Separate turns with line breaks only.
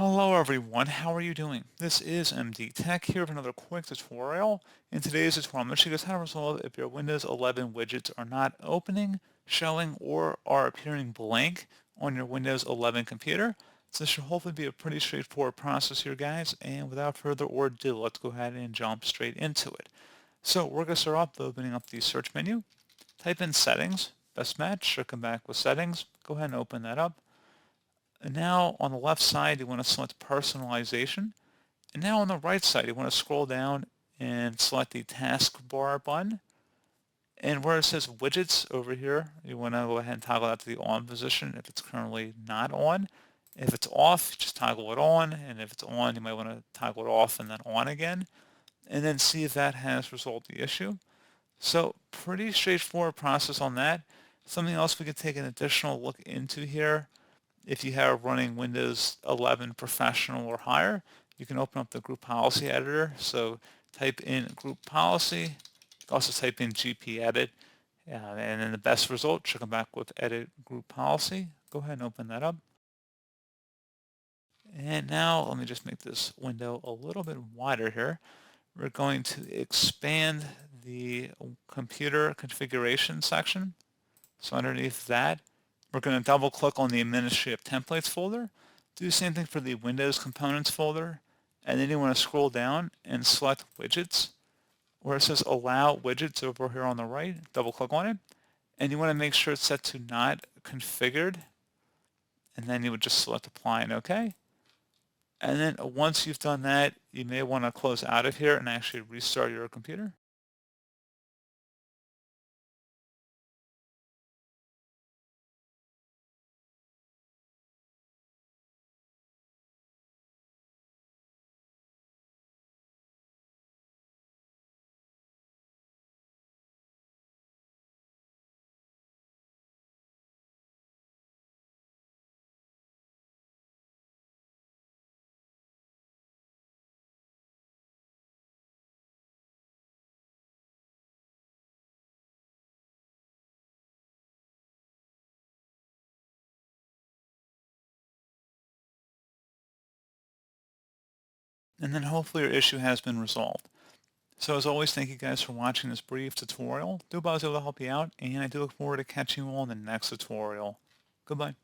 Hello everyone, how are you doing? This is MD Tech here with another quick tutorial. In today's tutorial, I'm going to show you guys how to resolve if your Windows 11 widgets are not opening, showing, or are appearing blank on your Windows 11 computer. So this should hopefully be a pretty straightforward process here, guys, and without further ado, let's go ahead and jump straight into it. So we're going to start off by opening up the search menu, type in settings, best match, should come back with settings, go ahead and open that up. And now on the left side, you want to select personalization. And now on the right side, you want to scroll down and select the taskbar button. And where it says widgets over here, you want to go ahead and toggle that to the on position if it's currently not on. If it's off, just toggle it on. And if it's on, you might want to toggle it off and then on again. And then see if that has resolved the issue. So pretty straightforward process on that. Something else we could take an additional look into here. If you have running Windows 11 Professional or higher, you can open up the group policy editor. So type in group policy, also type in GP edit, and then the best result should come back with edit group policy. Go ahead and open that up. And now let me just make this window a little bit wider here. We're going to expand the computer configuration section. So underneath that, we're going to double click on the Administrative Templates folder. Do the same thing for the Windows Components folder. And then you want to scroll down and select Widgets. Where it says Allow Widgets over here on the right, double click on it. And you want to make sure it's set to Not Configured. And then you would just select Apply and OK. And then once you've done that, you may want to close out of here and actually restart your computer. And then hopefully your issue has been resolved. So as always, thank you guys for watching this brief tutorial. Do hope I was able to help you out, and I do look forward to catching you all in the next tutorial. Goodbye.